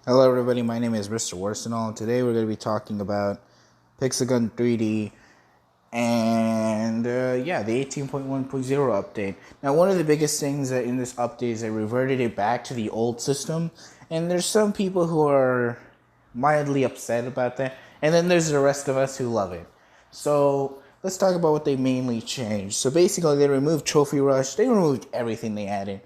Hello everybody, my name is Mr. Worsenall. Today we're going to be talking about Pixagon 3D and the 18.1.0 update. Now one of the biggest things that in this update is they reverted it back to the old system, and there's some people who are mildly upset about that, and then there's the rest of us who love it. So let's talk about what they mainly changed. So basically they removed Trophy Rush, they removed everything they added.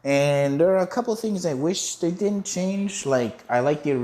And there are a couple things I wish they didn't change. Like, I like the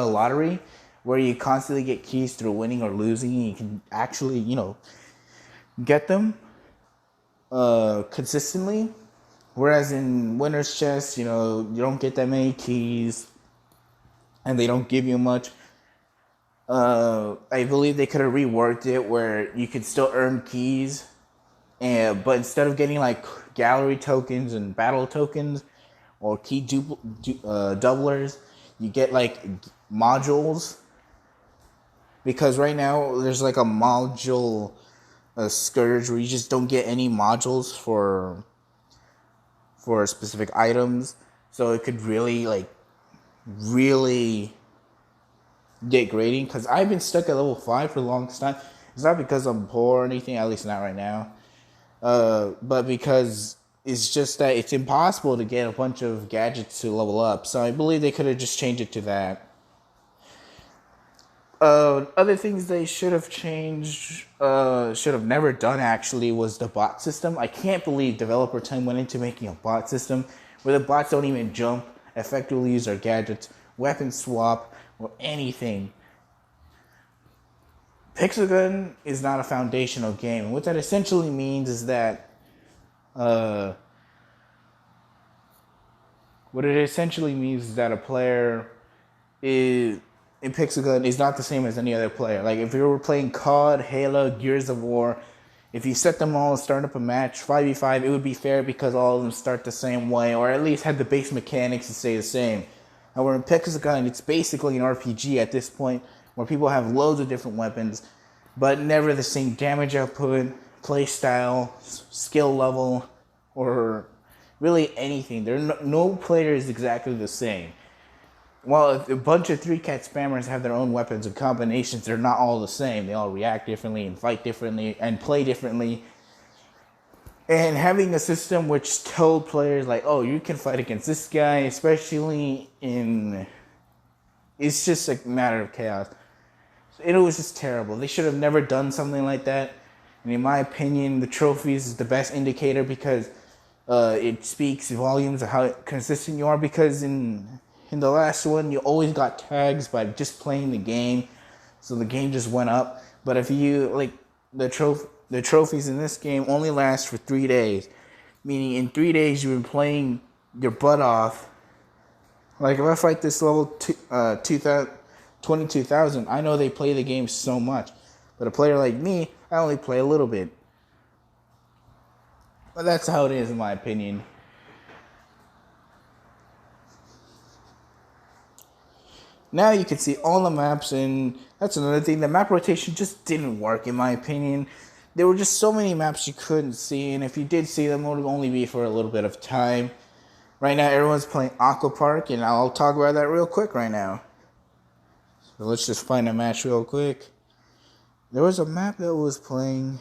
lottery, where you constantly get keys through winning or losing, and you can actually, get them consistently. Whereas in winner's chest, you don't get that many keys, and they don't give you much. I believe they could have reworked it where you could still earn keys, but instead of getting like gallery tokens and battle tokens or key doublers, you get like modules. Because right now there's like a module scourge where you just don't get any modules for specific items, so it could really get grading. Because I've been stuck at level 5 for the longest time. It's not because I'm poor or anything, at least not right now. But because it's just that it's impossible to get a bunch of gadgets to level up. So I believe they could have just changed it to that. Other things they should have changed, should have never done actually, was the bot system. I can't believe developer time went into making a bot system where the bots don't even jump, effectively use their gadgets, weapon swap, or anything. Pixagon is not a foundational game. What that essentially means is that, a player in Pixagon is not the same as any other player. Like if you were playing COD, Halo, Gears of War, if you set them all and start up a match 5v5, it would be fair because all of them start the same way, or at least have the base mechanics to stay the same. However, in Pixagon, it's basically an RPG at this point, where people have loads of different weapons, but never the same damage output, play style, skill level, or really anything. No player is exactly the same. While a bunch of 3-cat spammers have their own weapons and combinations, they're not all the same. They all react differently and fight differently and play differently. And having a system which told players, like, oh, you can fight against this guy, especially it's just a matter of chaos. It was just terrible. They should have never done something like that. And in my opinion, the trophies is the best indicator because it speaks volumes of how consistent you are. Because in the last one, you always got tags by just playing the game, so the game just went up. But if you the trophies in this game only last for 3 days, meaning in 3 days you've been playing your butt off. Like if I fight this level 22,000, I know they play the game so much, but a player like me, I only play a little bit. But that's how it is, in my opinion. Now you can see all the maps, and that's another thing. The map rotation just didn't work, in my opinion. There were just so many maps you couldn't see, and if you did see them, it would only be for a little bit of time. Right now, everyone's playing AquaPark, and I'll talk about that real quick right now. So let's just find a match real quick. There was a map that was playing.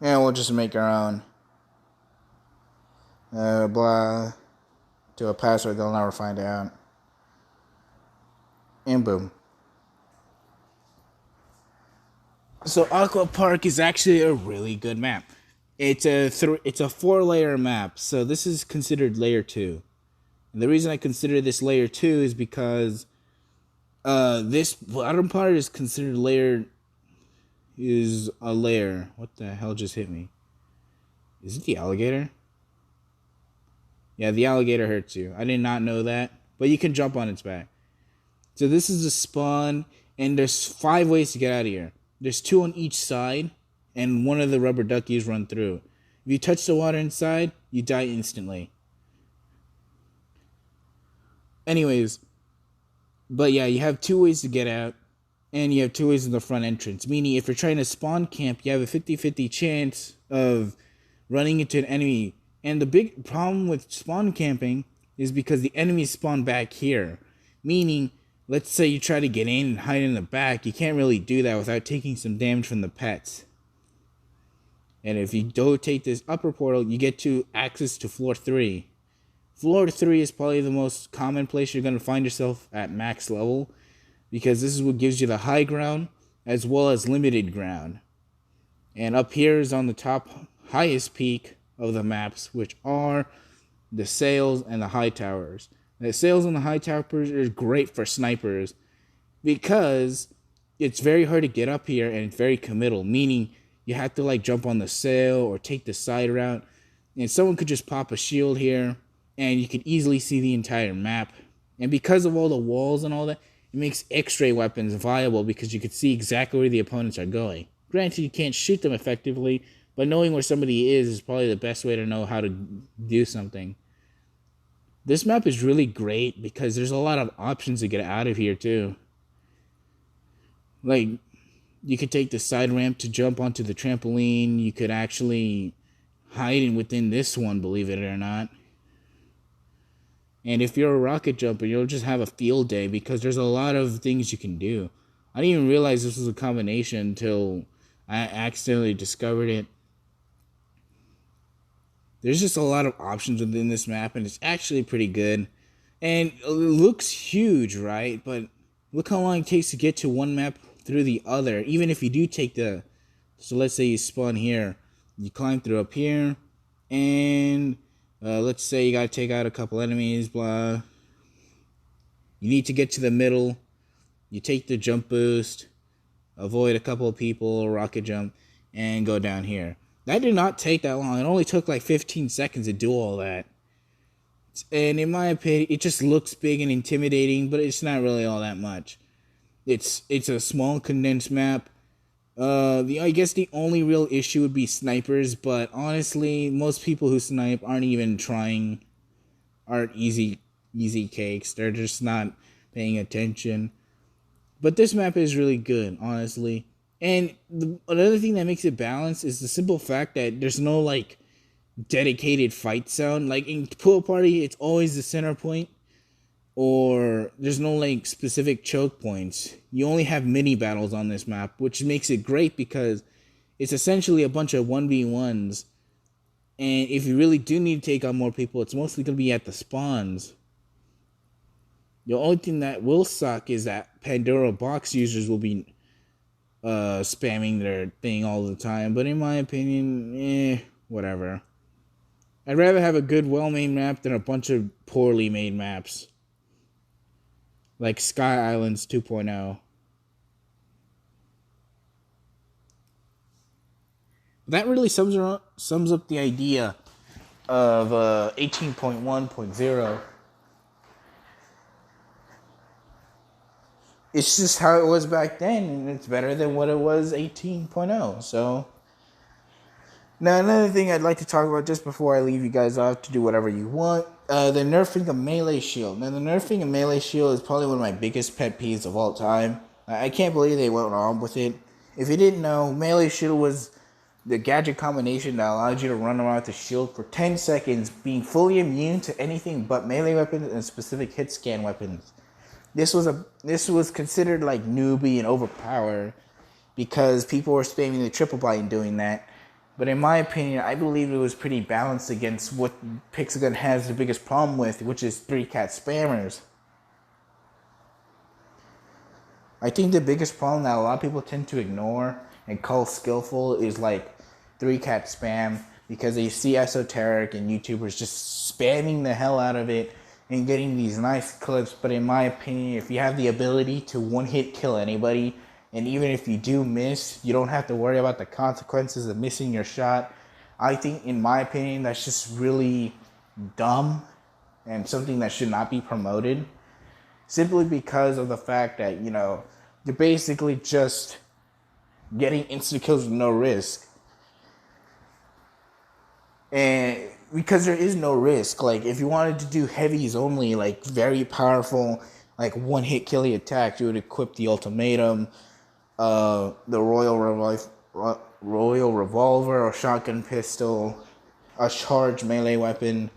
Yeah, we'll just make our own. Blah. To a password they'll never find out. And boom. So AquaPark is actually a really good map. It's a 4-layer map, so this is considered layer 2. And the reason I consider this layer 2 is because this bottom part is considered a layer. What the hell just hit me? Is it the alligator? Yeah, the alligator hurts you. I did not know that, but you can jump on its back. So this is the spawn, and there's 5 ways to get out of here. There's 2 on each side, and one of the rubber duckies run through. If you touch the water inside, you die instantly. Anyways, but yeah, you have 2 ways to get out, and you have 2 ways in the front entrance. Meaning, if you're trying to spawn camp, you have a 50-50 chance of running into an enemy. And the big problem with spawn camping is because the enemies spawn back here. Meaning, let's say you try to get in and hide in the back, you can't really do that without taking some damage from the pets. And if you don't take this upper portal, you get to access to floor 3. Floor 3 is probably the most common place you're going to find yourself at max level, because this is what gives you the high ground as well as limited ground. And up here is on the top highest peak of the maps, which are the sails and the high towers. The sails and the high towers are great for snipers because it's very hard to get up here and it's very committal, meaning you have to like jump on the sail or take the side route, and someone could just pop a shield here and you could easily see the entire map. And because of all the walls and all that, it makes X-ray weapons viable because you can see exactly where the opponents are going. Granted, you can't shoot them effectively, but knowing where somebody is probably the best way to know how to do something. This map is really great because there's a lot of options to get out of here too. Like, you could take the side ramp to jump onto the trampoline. You could actually hide in within this one, believe it or not. And if you're a rocket jumper, you'll just have a field day because there's a lot of things you can do. I didn't even realize this was a combination until I accidentally discovered it. There's just a lot of options within this map, and it's actually pretty good. And it looks huge, right? But look how long it takes to get to one map through the other. Even if you do take the... So let's say you spawn here. You climb through up here. And let's say you got to take out a couple enemies, blah. You need to get to the middle. You take the jump boost. Avoid a couple of people, rocket jump, and go down here. That did not take that long. It only took like 15 seconds to do all that. And in my opinion, it just looks big and intimidating, but it's not really all that much. It's a small condensed map. I guess the only real issue would be snipers, but honestly, most people who snipe aren't even trying. Aren't easy cakes. They're just not paying attention. But this map is really good, honestly. And another thing that makes it balanced is the simple fact that there's no, like, dedicated fight sound. Like, in Pool Party, it's always the center point. Or there's no, like, specific choke points. You only have mini battles on this map, which makes it great because it's essentially a bunch of 1v1s. And if you really do need to take on more people, it's mostly going to be at the spawns. The only thing that will suck is that Pandora box users will be spamming their thing all the time. But in my opinion, whatever. I'd rather have a good, well-made map than a bunch of poorly made maps. Like Sky Islands 2.0. That really sums up the idea of 18.1.0. It's just how it was back then, and it's better than what it was 18.0. So, now another thing I'd like to talk about just before I leave you guys off to do whatever you want, the nerfing of melee shield. Now, the nerfing of melee shield is probably one of my biggest pet peeves of all time. I can't believe they went on with it. If you didn't know, melee shield was the gadget combination that allowed you to run around with the shield for 10 seconds, being fully immune to anything but melee weapons and specific hit scan weapons. This was considered like newbie and overpowered because people were spamming the triple bind doing that. But in my opinion, I believe it was pretty balanced against what Pixagon has the biggest problem with, which is 3-cat spammers. I think the biggest problem that a lot of people tend to ignore and call skillful is like 3-cat spam, because they see esoteric and YouTubers just spamming the hell out of it and getting these nice clips. But in my opinion, if you have the ability to one-hit kill anybody, and even if you do miss, you don't have to worry about the consequences of missing your shot, I think, in my opinion, that's just really dumb and something that should not be promoted. Simply because of the fact that, you're basically just getting instant kills with no risk. And because there is no risk, like, if you wanted to do heavies only, like, very powerful, like, one-hit killing attacks, you would equip the ultimatum, the Royal Revolver or shotgun pistol, a charged melee weapon,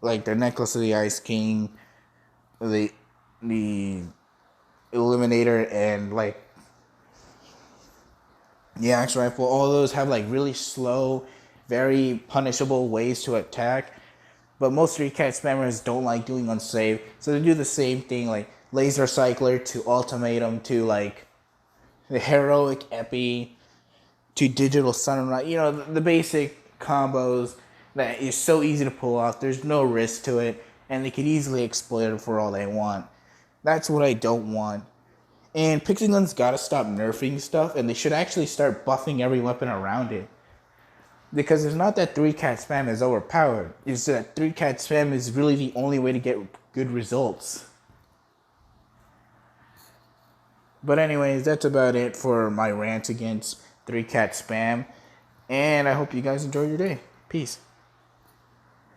like the Necklace of the Ice King, the the Eliminator, and like the Axe Rifle. All those have like really slow, very punishable ways to attack. But most 3-cat spammers don't like doing unsafe, so they do the same thing, like Laser Cycler to Ultimatum to like the Heroic Epi to Digital Sunrise. You know, the basic combos that is so easy to pull off. There's no risk to it, and they could easily exploit it for all they want. That's what I don't want. And Pixelgun's gotta stop nerfing stuff, and they should actually start buffing every weapon around it. Because it's not that 3-cat spam is overpowered. It's that 3-cat spam is really the only way to get good results. But anyways, that's about it for my rant against 3-cat spam. And I hope you guys enjoy your day. Peace.